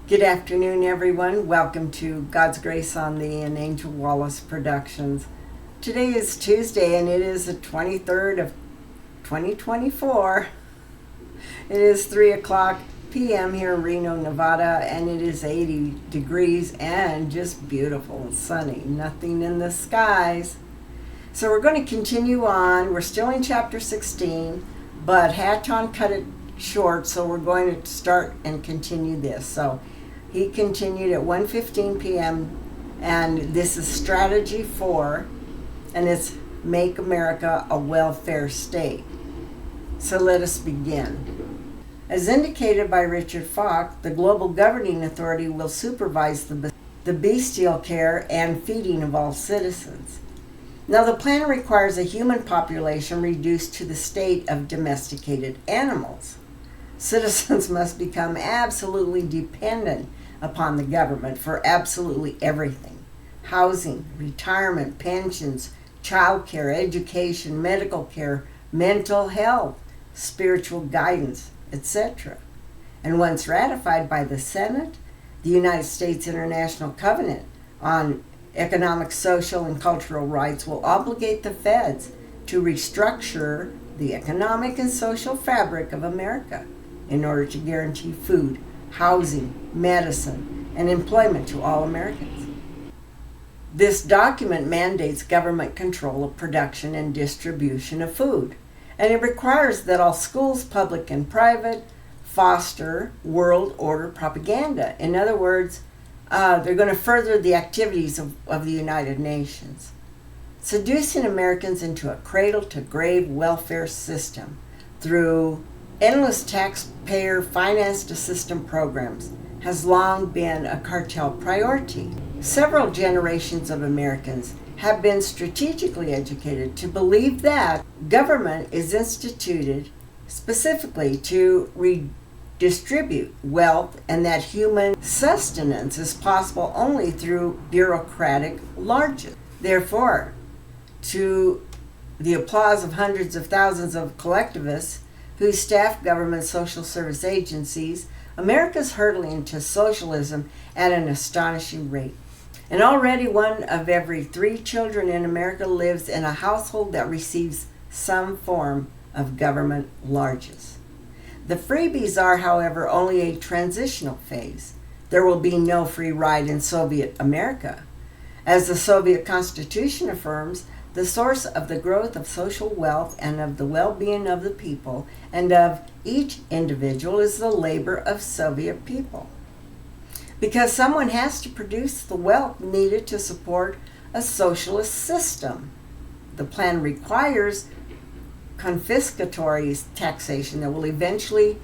Good afternoon, everyone. Welcome to God's Grace on Thee and Angel Wallace Productions. Today is Tuesday, and it is the 23rd of 2024. It is 3 o'clock p.m. here in Reno, Nevada, and it is 80 degrees and just beautiful and sunny. Nothing in the skies. So we're going to continue on. We're still in chapter 16, but Hatton cut it short, so we're going to start and continue this. So he continued at 1:15 p.m. and this is strategy 4, and it's make America a welfare state. So let us begin. As indicated by Richard Falk, the global governing authority will supervise the bestial care and feeding of all citizens. Now, the plan requires a human population reduced to the state of domesticated animals. Citizens must become absolutely dependent upon the government for absolutely everything: housing, retirement, pensions, child care, education, medical care, mental health, spiritual guidance, etc. And once ratified by the Senate, the United States International Covenant on Economic, Social, and Cultural Rights will obligate the feds to restructure the economic and social fabric of America in order to guarantee food, housing, medicine, and employment to all Americans. This document mandates government control of production and distribution of food, and it requires that all schools, public and private, foster world order propaganda. In other words, they're going to further the activities of the United Nations, seducing Americans into a cradle-to-grave welfare system through endless taxpayer-financed assistance programs has long been a cartel priority. Several generations of Americans have been strategically educated to believe that government is instituted specifically to redistribute wealth and that human sustenance is possible only through bureaucratic largesse. Therefore, to the applause of hundreds of thousands of collectivists who staff government social service agencies, America is hurtling into socialism at an astonishing rate. And already 1 of every 3 children in America lives in a household that receives some form of government largesse. The freebies are, however, only a transitional phase. There will be no free ride in Soviet America. As the Soviet Constitution affirms, the source of the growth of social wealth and of the well-being of the people and of each individual is the labor of Soviet people. Because someone has to produce the wealth needed to support a socialist system. The plan requires confiscatory taxation that will eventually,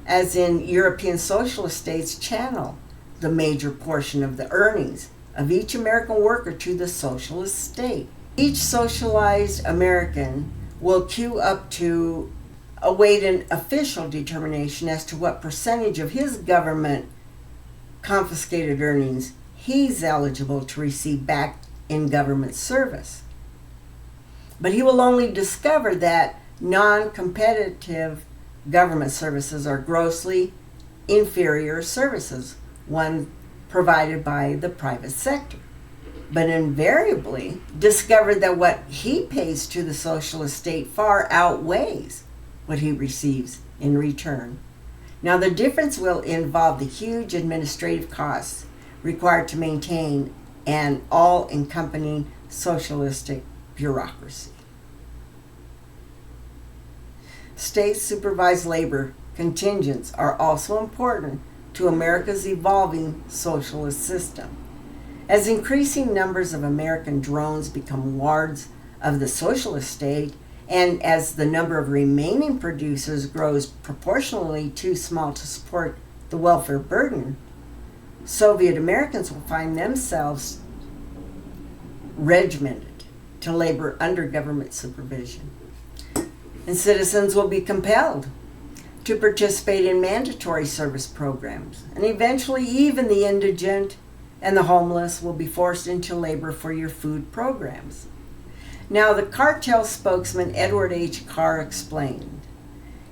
as in European socialist states, channel the major portion of the earnings of each American worker to the socialist state. Each socialized American will queue up to await an official determination as to what percentage of his government confiscated earnings he's eligible to receive back in government service. But he will only discover that non-competitive government services are grossly inferior services, one provided by the private sector. But invariably discover that what he pays to the socialist state far outweighs what he receives in return. Now, the difference will involve the huge administrative costs required to maintain an all-encompassing socialistic bureaucracy. State-supervised labor contingents are also important to America's evolving socialist system. As increasing numbers of American drones become wards of the socialist state, and as the number of remaining producers grows proportionally too small to support the welfare burden, Soviet Americans will find themselves regimented to labor under government supervision. And citizens will be compelled to participate in mandatory service programs, and eventually even the indigent and the homeless will be forced into labor for your food programs. Now, the cartel spokesman Edward H. Carr explained,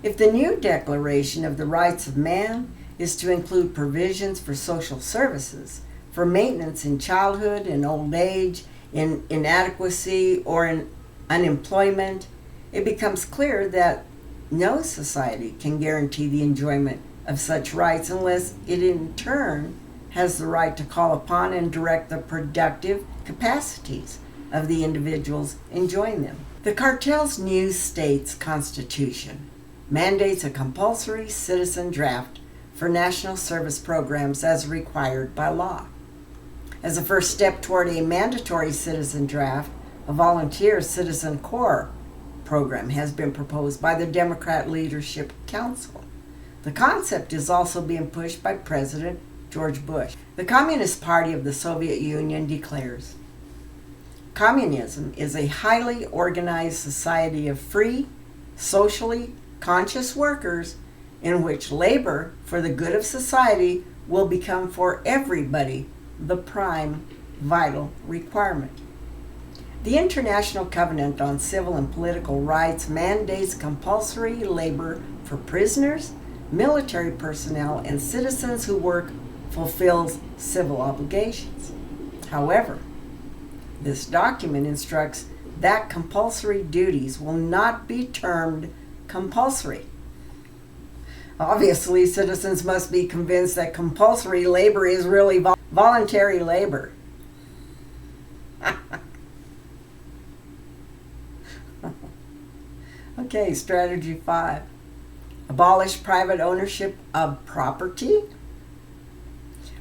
if the new Declaration of the Rights of Man is to include provisions for social services, for maintenance in childhood and old age, in inadequacy or in unemployment, it becomes clear that no society can guarantee the enjoyment of such rights unless it in turn has the right to call upon and direct the productive capacities of the individuals enjoying them. The cartel's new state's constitution mandates a compulsory citizen draft for national service programs as required by law. As a first step toward a mandatory citizen draft, a volunteer citizen corps program has been proposed by the Democrat Leadership Council. The concept is also being pushed by President George Bush. The Communist Party of the Soviet Union declares, "Communism is a highly organized society of free, socially conscious workers in which labor for the good of society will become for everybody the prime vital requirement." The International Covenant on Civil and Political Rights mandates compulsory labor for prisoners, military personnel, and citizens whose work fulfills civil obligations. However, this document instructs that compulsory duties will not be termed compulsory. Obviously, citizens must be convinced that compulsory labor is really voluntary labor. Okay, strategy 5. Abolish private ownership of property.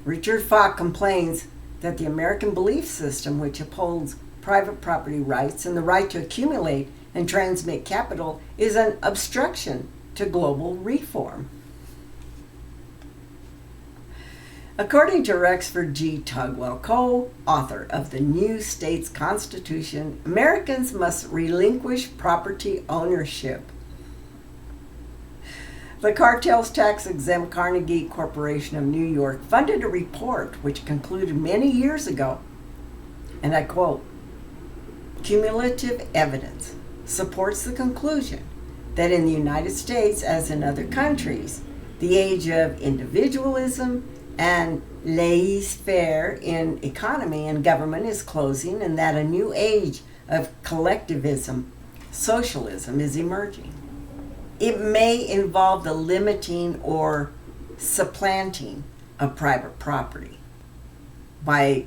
Richard Falk complains that the American belief system, which upholds private property rights and the right to accumulate and transmit capital, is an obstruction to global reform. According to Rexford G. Tugwell, co-author of the new state's constitution, Americans must relinquish property ownership. The cartel's tax-exempt Carnegie Corporation of New York funded a report which concluded many years ago, and I quote, "Cumulative evidence supports the conclusion that in the United States, as in other countries, the age of individualism and laissez-faire in economy and government is closing, and that a new age of collectivism, socialism, is emerging. It may involve the limiting or supplanting of private property by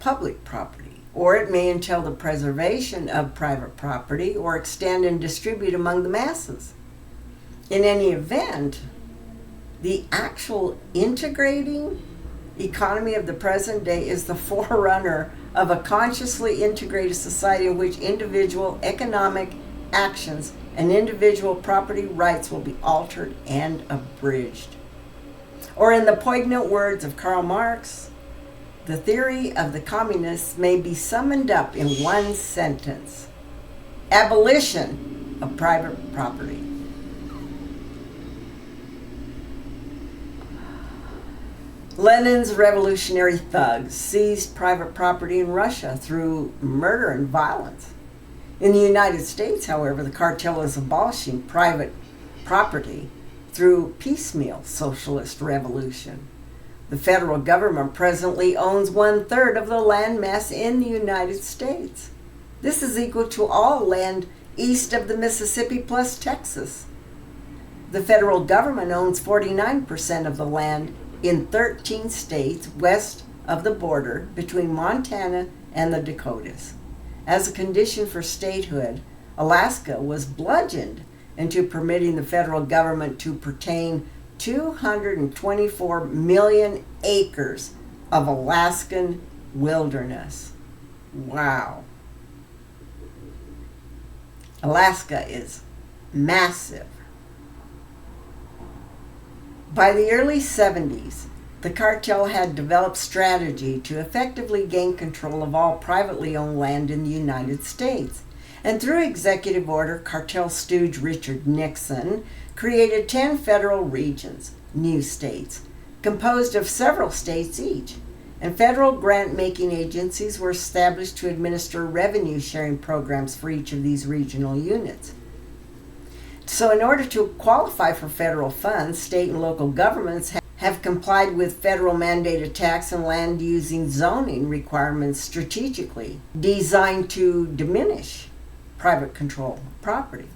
public property, or it may entail the preservation of private property or extend and distribute among the masses. In any event, the actual integrating economy of the present day is the forerunner of a consciously integrated society in which individual economic actions and individual property rights will be altered and abridged." Or in the poignant words of Karl Marx, the theory of the communists may be summed up in one sentence: abolition of private property. Lenin's revolutionary thugs seized private property in Russia through murder and violence. In the United States, however, the cartel is abolishing private property through piecemeal socialist revolution. The federal government presently owns 1/3 of the land mass in the United States. This is equal to all land east of the Mississippi plus Texas. The federal government owns 49% of the land in 13 states west of the border between Montana and the Dakotas. As a condition for statehood, Alaska was bludgeoned into permitting the federal government to pertain 224 million acres of Alaskan wilderness. Wow. Alaska is massive. By the early 70s, the cartel had developed strategy to effectively gain control of all privately owned land in the United States. And through executive order, cartel stooge Richard Nixon created 10 federal regions, new states, composed of several states each. And federal grant-making agencies were established to administer revenue-sharing programs for each of these regional units. So in order to qualify for federal funds, state and local governments have complied with federal mandated tax and land using zoning requirements strategically, designed to diminish private control of property.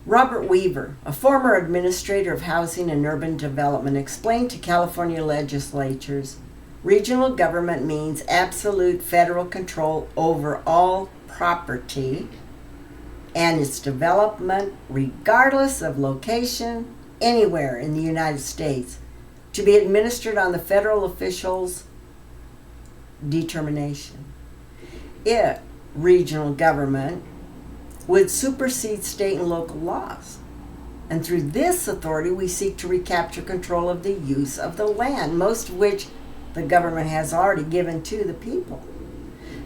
Robert Weaver, a former administrator of housing and urban development, explained to California legislatures, regional government means absolute federal control over all property and its development, regardless of location, anywhere in the United States, to be administered on the federal officials' determination. It, regional government, would supersede state and local laws. And through this authority, we seek to recapture control of the use of the land, most of which the government has already given to the people.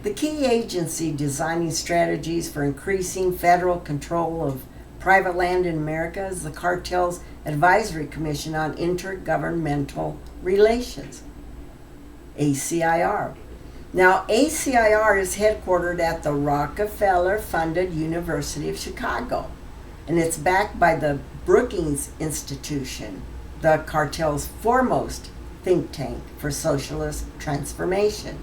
The key agency designing strategies for increasing federal control of private land in America is the Cartel's Advisory Commission on Intergovernmental Relations, ACIR. Now, ACIR is headquartered at the Rockefeller-funded University of Chicago, and it's backed by the Brookings Institution, the Cartel's foremost think tank for socialist transformation.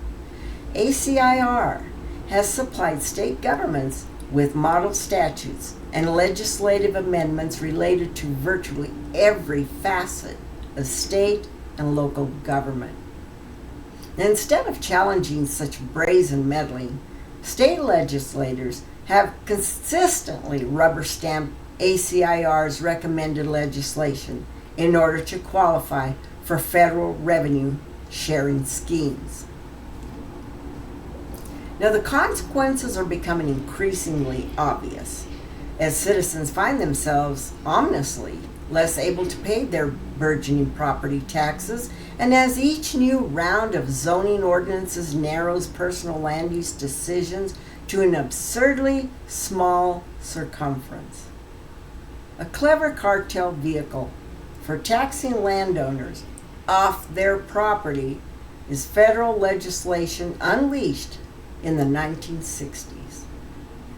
ACIR has supplied state governments with model statutes and legislative amendments related to virtually every facet of state and local government. And instead of challenging such brazen meddling, state legislators have consistently rubber-stamped ACIR's recommended legislation in order to qualify for federal revenue sharing schemes. Now, the consequences are becoming increasingly obvious as citizens find themselves ominously less able to pay their burgeoning property taxes, and as each new round of zoning ordinances narrows personal land use decisions to an absurdly small circumference. A clever cartel vehicle for taxing landowners off their property is federal legislation unleashed in the 1960s.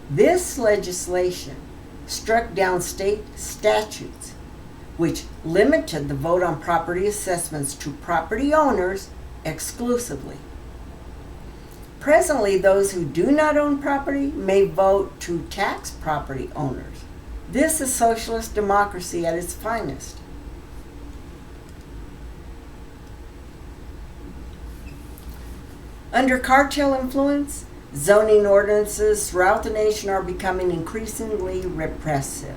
This legislation struck down state statutes which limited the vote on property assessments to property owners exclusively. Presently, those who do not own property may vote to tax property owners. This is socialist democracy at its finest. Under cartel influence, zoning ordinances throughout the nation are becoming increasingly repressive.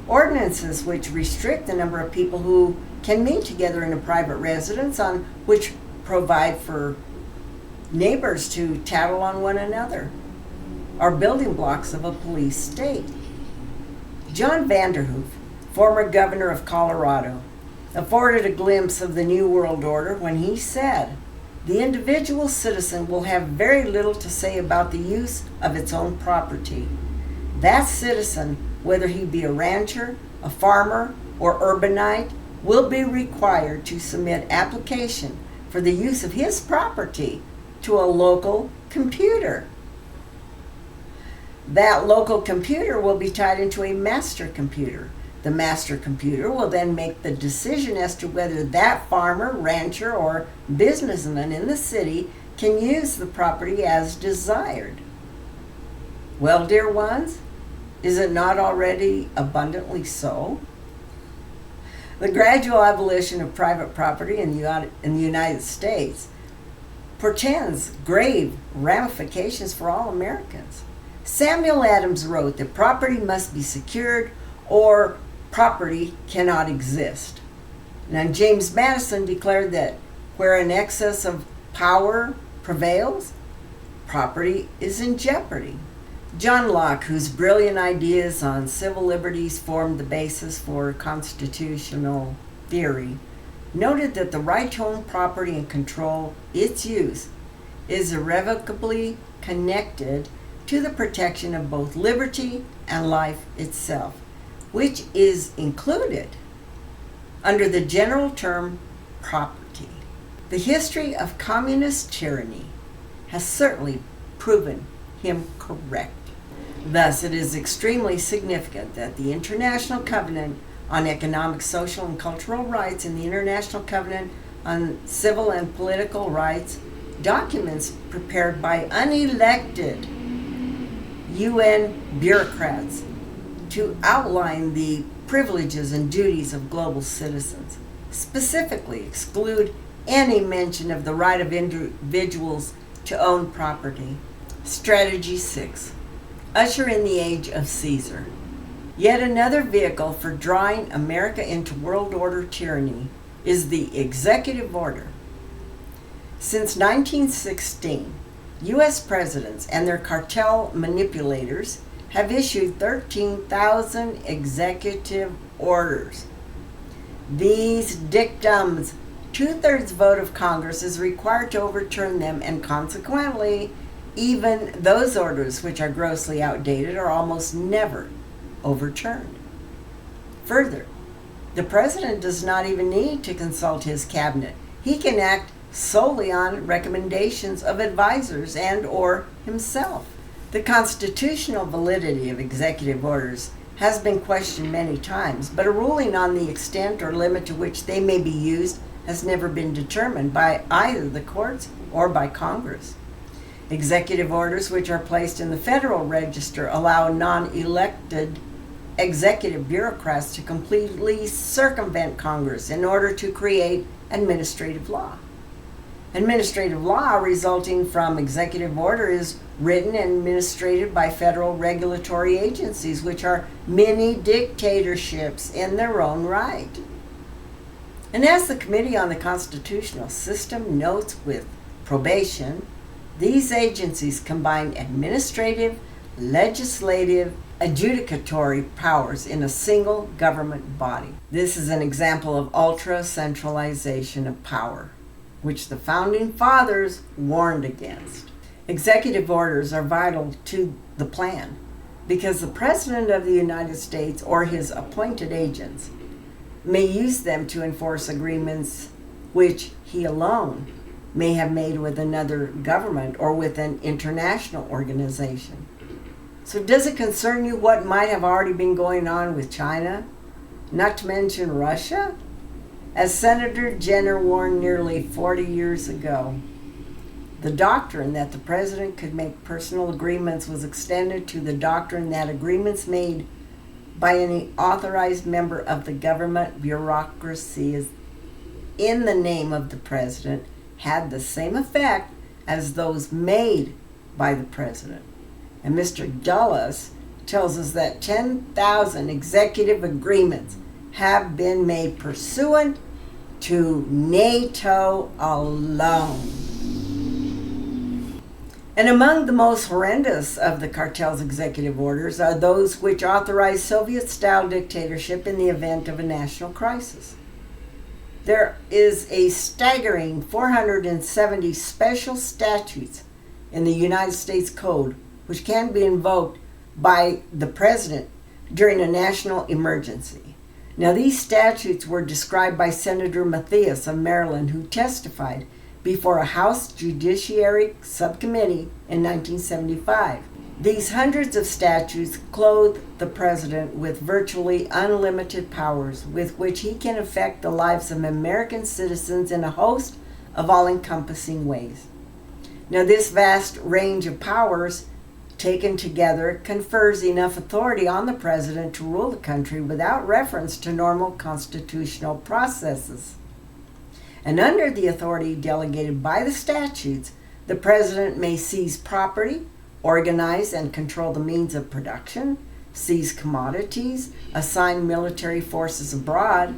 Ordinances which restrict the number of people who can meet together in a private residence, on which provide for neighbors to tattle on one another, are building blocks of a police state. John Vanderhoof, former governor of Colorado, afforded a glimpse of the New World Order when he said, "The individual citizen will have very little to say about the use of its own property. That citizen, whether he be a rancher, a farmer, or urbanite, will be required to submit application for the use of his property to a local computer. That local computer will be tied into a master computer. The master computer will then make the decision as to whether that farmer, rancher, or businessman in the city can use the property as desired." Well, dear ones, is it not already abundantly so? The gradual abolition of private property in the United States portends grave ramifications for all Americans. Samuel Adams wrote that property must be secured or property cannot exist. And James Madison declared that where an excess of power prevails, property is in jeopardy. John Locke, whose brilliant ideas on civil liberties formed the basis for constitutional theory, noted that the right to own property and control its use is irrevocably connected to the protection of both liberty and life itself, which is included under the general term property. The history of communist tyranny has certainly proven him correct. Thus, it is extremely significant that the International Covenant on Economic, Social, and Cultural Rights and the International Covenant on civil and political rights, documents prepared by unelected UN bureaucrats to outline the privileges and duties of global citizens, specifically exclude any mention of the right of individuals to own property. Strategy 6. Usher in the age of Caesar. Yet another vehicle for drawing America into world order tyranny is the executive order. Since 1916, U.S. presidents and their cartel manipulators have issued 13,000 executive orders. These dictums, 2/3 vote of Congress is required to overturn them, and consequently, even those orders which are grossly outdated are almost never overturned. Further, the president does not even need to consult his cabinet. He can act solely on recommendations of advisors and or himself. The constitutional validity of executive orders has been questioned many times, but a ruling on the extent or limit to which they may be used has never been determined by either the courts or by Congress. Executive orders which are placed in the Federal Register allow non-elected executive bureaucrats to completely circumvent Congress in order to create administrative law. Administrative law resulting from executive order is written and administered by federal regulatory agencies, which are mini dictatorships in their own right. And as the Committee on the Constitutional System notes with probation, these agencies combine administrative, legislative, adjudicatory powers in a single government body. This is an example of ultra-centralization of power, which the Founding Fathers warned against. Executive orders are vital to the plan because the President of the United States or his appointed agents may use them to enforce agreements which he alone may have made with another government or with an international organization. So does it concern you what might have already been going on with China, not to mention Russia? As Senator Jenner warned nearly 40 years ago, the doctrine that the president could make personal agreements was extended to the doctrine that agreements made by any authorized member of the government bureaucracy is in the name of the president had the same effect as those made by the president. And Mr. Dulles tells us that 10,000 executive agreements have been made pursuant to NATO alone. And among the most horrendous of the cartel's executive orders are those which authorize Soviet-style dictatorship in the event of a national crisis. There is a staggering 470 special statutes in the United States Code which can be invoked by the president during a national emergency. Now, these statutes were described by Senator Matthias of Maryland, who testified before a House Judiciary Subcommittee in 1975. These hundreds of statutes clothe the president with virtually unlimited powers with which he can affect the lives of American citizens in a host of all-encompassing ways. Now, this vast range of powers taken together confers enough authority on the president to rule the country without reference to normal constitutional processes. And under the authority delegated by the statutes, the president may seize property, organize and control the means of production, seize commodities, assign military forces abroad,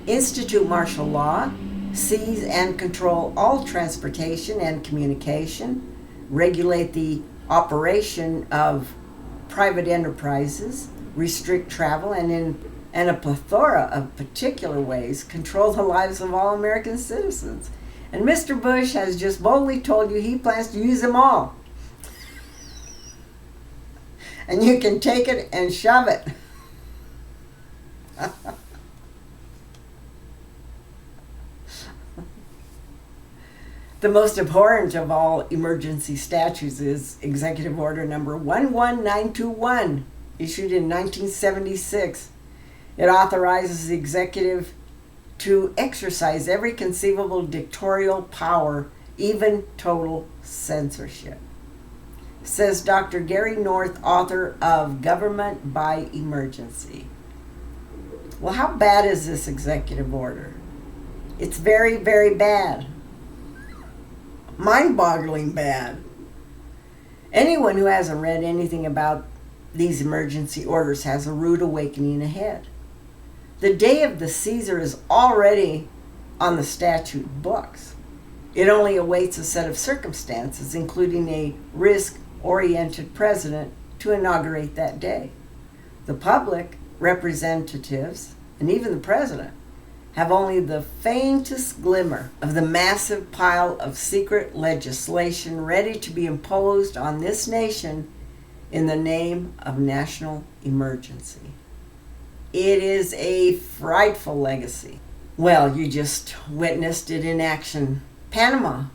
institute martial law, seize and control all transportation and communication, regulate the operation of private enterprises, restrict travel, and in a plethora of particular ways, control the lives of all American citizens. And Mr. Bush has just boldly told you he plans to use them all. And you can take it and shove it. The most abhorrent of all emergency statutes is Executive Order number 11921, issued in 1976. It authorizes the executive to exercise every conceivable dictatorial power, even total censorship, says Dr. Gary North, author of Government by Emergency. Well, how bad is this executive order? It's very, very bad. Mind-boggling bad. Anyone who hasn't read anything about these emergency orders has a rude awakening ahead. The day of the Caesar is already on the statute books. It only awaits a set of circumstances, including a risk-oriented president, to inaugurate that day. The public, representatives, and even the president have only the faintest glimmer of the massive pile of secret legislation ready to be imposed on this nation in the name of national emergency. It is a frightful legacy. Well, you just witnessed it in action. Panama.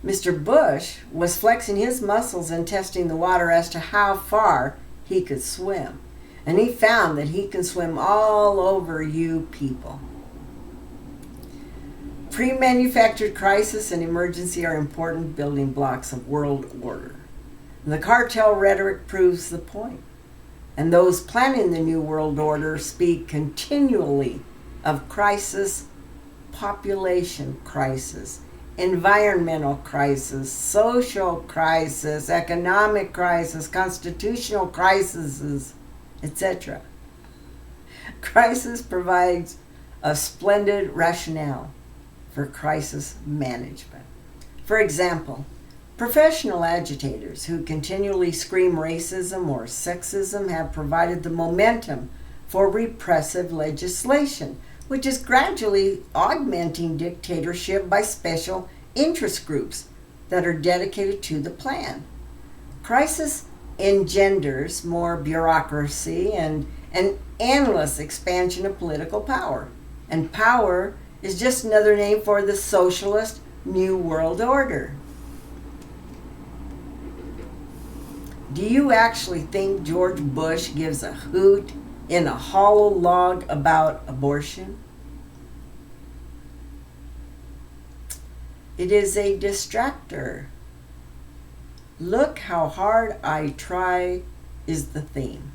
Mr. Bush was flexing his muscles and testing the water as to how far he could swim. And he found that he can swim all over you people. Pre-manufactured crisis and emergency are important building blocks of world order. And the cartel rhetoric proves the point. And those planning the new world order speak continually of crisis, population crisis, environmental crisis, social crisis, economic crisis, constitutional crises, etc. Crisis provides a splendid rationale for crisis management. For example, professional agitators who continually scream racism or sexism have provided the momentum for repressive legislation, which is gradually augmenting dictatorship by special interest groups that are dedicated to the plan. Crisis engenders more bureaucracy and an endless expansion of political power. And power is just another name for the socialist New World Order. Do you actually think George Bush gives a hoot in a hollow log about abortion? It is a distractor. Look how hard I try is the theme.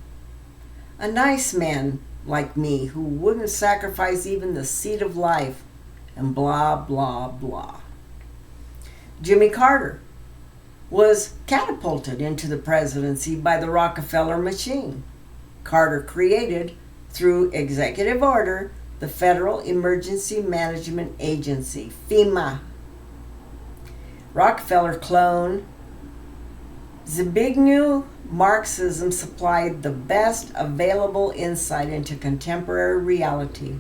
A nice man like me who wouldn't sacrifice even the seed of life, and blah, blah, blah. Jimmy Carter was catapulted into the presidency by the Rockefeller machine. Carter created, through executive order, the Federal Emergency Management Agency, FEMA. Rockefeller clone Zbigniew Marxism supplied the best available insight into contemporary reality.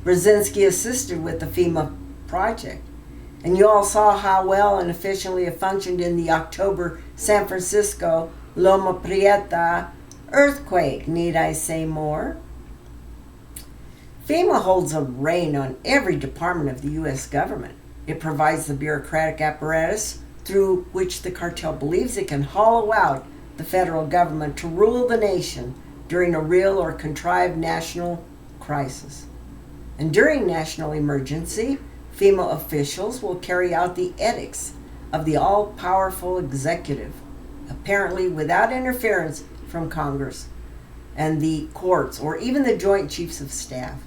Brzezinski assisted with the FEMA project. And you all saw how well and efficiently it functioned in the October San Francisco Loma Prieta earthquake. Need I say more? FEMA holds a rein on every department of the U.S. government. It provides the bureaucratic apparatus through which the cartel believes it can hollow out the federal government to rule the nation during a real or contrived national crisis. And during national emergency, FEMA officials will carry out the edicts of the all-powerful executive, apparently without interference from Congress and the courts or even the Joint Chiefs of Staff.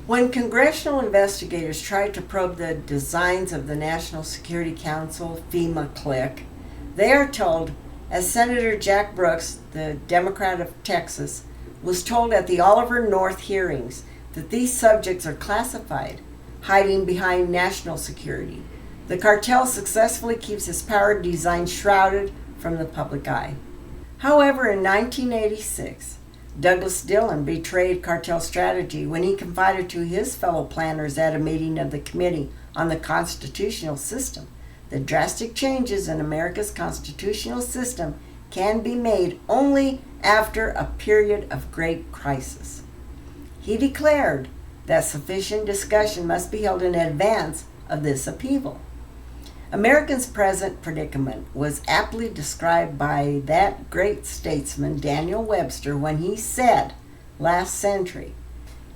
When congressional investigators tried to probe the designs of the National Security Council FEMA clique, they are told, as Senator Jack Brooks, the Democrat of Texas, was told at the Oliver North hearings, that these subjects are classified, hiding behind national security. The cartel successfully keeps its power design shrouded from the public eye. However, in 1986, Douglas Dillon betrayed cartel strategy when he confided to his fellow planners at a meeting of the Committee on the Constitutional System that drastic changes in America's constitutional system can be made only after a period of great crisis. He declared that sufficient discussion must be held in advance of this upheaval. America's present predicament was aptly described by that great statesman Daniel Webster when he said, last century,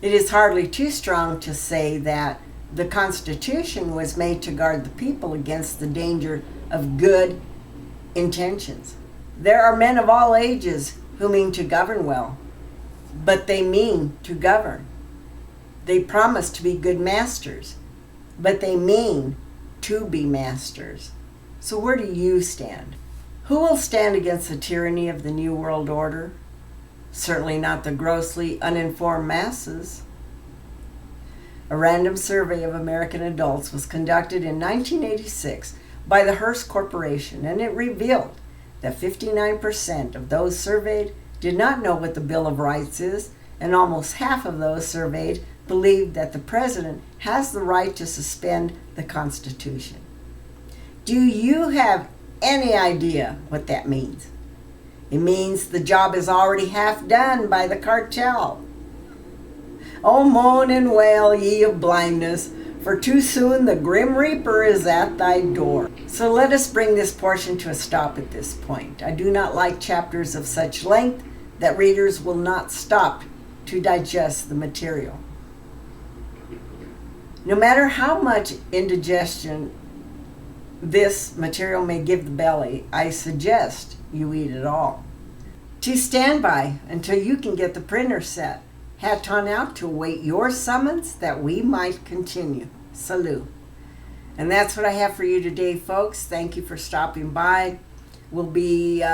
It is hardly too strong to say that the Constitution was made to guard the people against the danger of good intentions. There are men of all ages who mean to govern well, but they mean to govern. They promise to be good masters, but they mean to be masters. So where do you stand? Who will stand against the tyranny of the New World Order? Certainly not the grossly uninformed masses. A random survey of American adults was conducted in 1986 by the Hearst Corporation, and it revealed that 59% of those surveyed did not know what the Bill of Rights is, and almost half of those surveyed believed that the president has the right to suspend the Constitution. Do you have any idea what that means? It means the job is already half done by the cartel. Oh, moan and wail, ye of blindness, for too soon the grim reaper is at thy door. So let us bring this portion to a stop at this point. I do not like chapters of such length that readers will not stop to digest the material. No matter how much indigestion this material may give the belly, I suggest you eat it all. To stand by until you can get the printer set. Hat on out to await your summons that we might continue. Salute. And that's what I have for you today, folks. Thank you for stopping by. We'll be,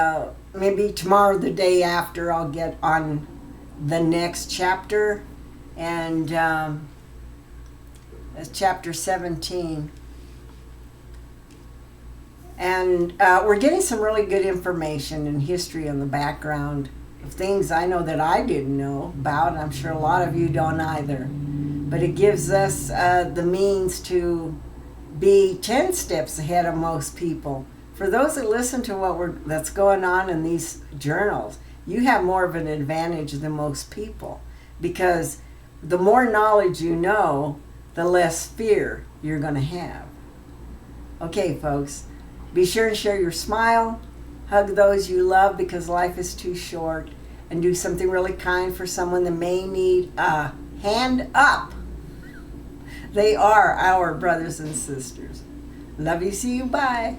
maybe tomorrow, the day after, I'll get on the next chapter. And that's chapter 17. And we're getting some really good information and history on the background of things I know that I didn't know about, and I'm sure a lot of you don't either. But it gives us the means to be 10 steps ahead of most people. For those that listen to that's going on in these journals, you have more of an advantage than most people, because the more knowledge you know, the less fear you're going to have. Okay, folks, be sure and share your smile. Hug those you love, because life is too short, and do something really kind for someone that may need a hand up. They are our brothers and sisters. Love you. See you. Bye.